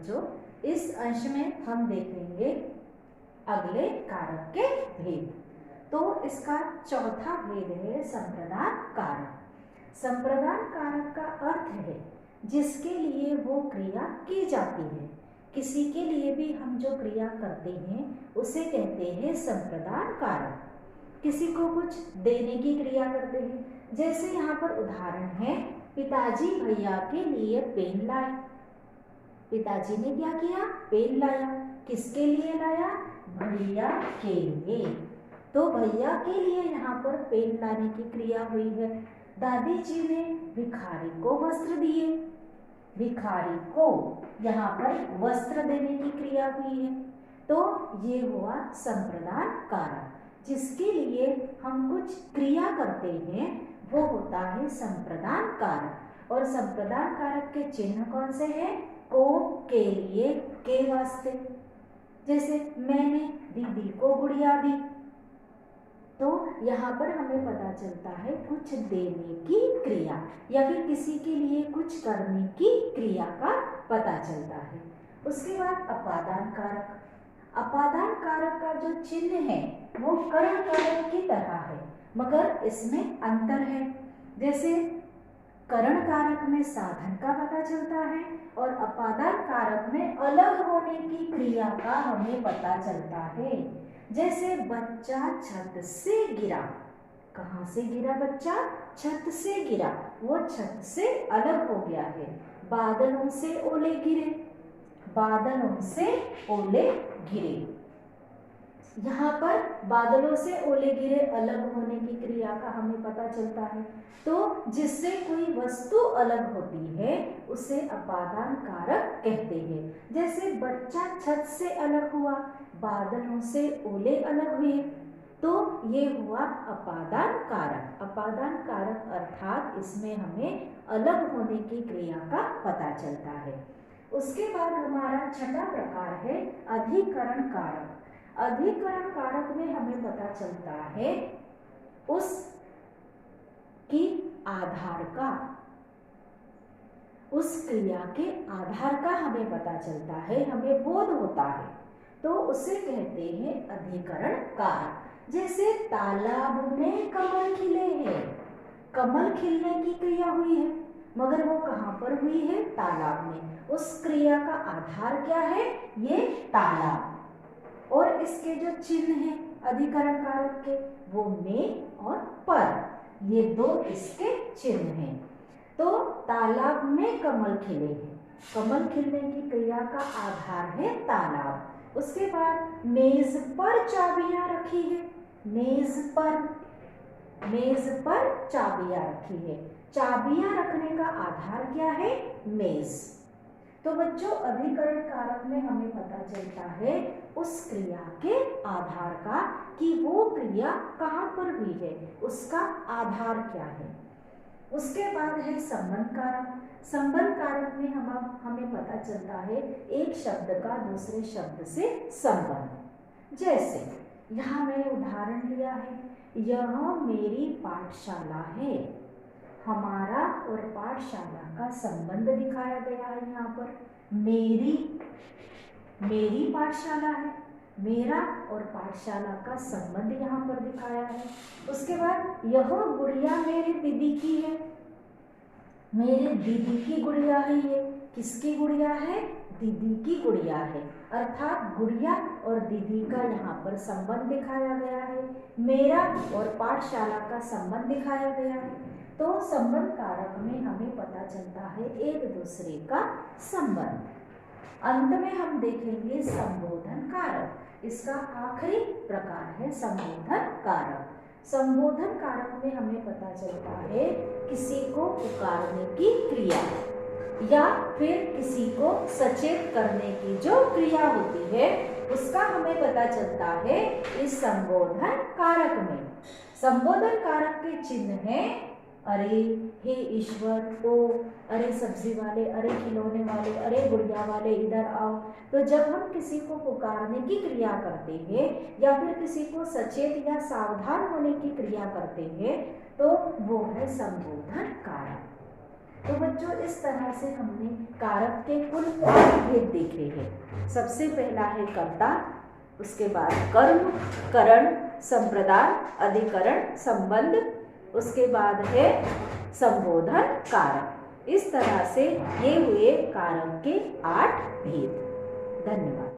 बच्चों, इस अंश में हम देखेंगे अगले कारक के भेद। तो इसका चौथा भेद है संप्रदान कारक। संप्रदान कारक का अर्थ है जिसके लिए वो क्रिया की जाती है। किसी के लिए भी हम जो क्रिया करते हैं उसे कहते हैं संप्रदान कारक। किसी को कुछ देने की क्रिया करते हैं, जैसे यहाँ पर उदाहरण है, पिताजी भैया के लिए पेन लाए। पिताजी ने क्या किया? पेन लाया। किसके लिए लाया? भैया के लिए। तो भैया के लिए यहाँ पर पेन लाने की क्रिया हुई है। दादी जी ने भिखारी को वस्त्र दिए। भिखारी को यहाँ पर वस्त्र देने की क्रिया हुई है। तो ये हुआ संप्रदान कारक। जिसके लिए हम कुछ क्रिया करते हैं वो होता है संप्रदान कारक। और संप्रदान कारक के चिन्ह कौन से हैं? को, के लिए, के वास्ते। जैसे मैंने दीदी को गुड़िया दी, तो यहाँ पर हमें पता चलता है कुछ देने की क्रिया या फिर किसी के लिए कुछ करने की क्रिया का पता चलता है। उसके बाद अपादान कारक। अपादान कारक का जो चिन्ह है वो करण कारक की तरह है, मगर इसमें अंतर है। जैसे करण कारक में साधन का पता चलता है और अपादान कारक में अलग होने की क्रिया का हमें पता चलता है। जैसे बच्चा छत से गिरा। कहाँ से गिरा बच्चा? छत से गिरा। वो छत से अलग हो गया है। बादलों से ओले गिरे। बादलों से ओले गिरे। यहाँ पर बादलों से ओले गिरे अलग होने की क्रिया का हमें पता चलता है। तो जिससे कोई वस्तु अलग होती है उसे अपादान कारक कहते हैं। जैसे बच्चा छत से अलग हुआ, बादलों से ओले अलग हुए, तो ये हुआ अपादान कारक। अपादान कारक अर्थात इसमें हमें अलग होने की क्रिया का पता चलता है। उसके बाद हमारा छठा प्रकार है अधिकरण कारक। अधिकरण कारक में हमें पता चलता है उस की आधार का, उस क्रिया के आधार का हमें पता चलता है, हमें बोध होता है, तो उसे कहते हैं अधिकरण कारक। जैसे तालाब में कमल खिले हैं। कमल खिलने की क्रिया हुई है, मगर वो कहाँ पर हुई है? तालाब में। उस क्रिया का आधार क्या है? ये तालाब। और इसके जो चिन्ह हैं अधिकरण कारक के वो में और पर, ये दो इसके चिन्ह हैं। तो तालाब में कमल खिले हैं। कमल खिलने की क्रिया का आधार है तालाब। उसके बाद मेज पर चाबियां रखी है। मेज पर चाबियां रखी है। चाबियां रखने का आधार क्या है? मेज। तो बच्चों अधिकरण कारक में हमें पता चलता है उस क्रिया के आधार का कि वो क्रिया कहाँ पर हुई है, उसका आधार क्या है। उसके बाद है संबंध कारक। संबंध कारक में हमें पता चलता है एक शब्द का दूसरे शब्द से संबंध। जैसे यहाँ मैंने उदाहरण लिया है, यह मेरी पाठशाला है। हमारा और पाठशाला का संबंध दिखाया गया है। यहाँ पर मेरी पाठशाला है, मेरा और पाठशाला का संबंध यहाँ पर दिखाया है। उसके बाद यह गुड़िया मेरे दीदी की है। मेरे दीदी की गुड़िया है। ये किसकी गुड़िया है? दीदी की गुड़िया है। अर्थात गुड़िया और दीदी का यहाँ पर संबंध दिखाया गया है। मेरा और पाठशाला का संबंध दिखाया गया है। तो संबंध कारक में हमें पता चलता है एक दूसरे का संबंध। अंत में हम देखेंगे संबोधन कारक। इसका आखिरी प्रकार है संबोधन कारक। संबोधन कारक में हमें पता चलता है किसी को पुकारने की क्रिया या फिर किसी को सचेत करने की जो क्रिया होती है उसका हमें पता चलता है इस संबोधन कारक में। संबोधन कारक के चिन्ह हैं अरे, हे ईश्वर, ओ, अरे सब्जी वाले, अरे खिलौने वाले, अरे गुड़िया वाले इधर आओ। तो जब हम किसी को पुकारने की क्रिया करते हैं या फिर किसी को सचेत या सावधान होने की क्रिया करते हैं तो वो है संबोधन कारक। तो बच्चों इस तरह से हमने कारक के कुल 8 भेद देखे हैं। सबसे पहला है कर्ता, उसके बाद कर्म, करण, संप्रदान, अधिकरण, संबंध, उसके बाद है संबोधन, कारक। इस तरह से ये हुए कारक के 8 भेद। धन्यवाद।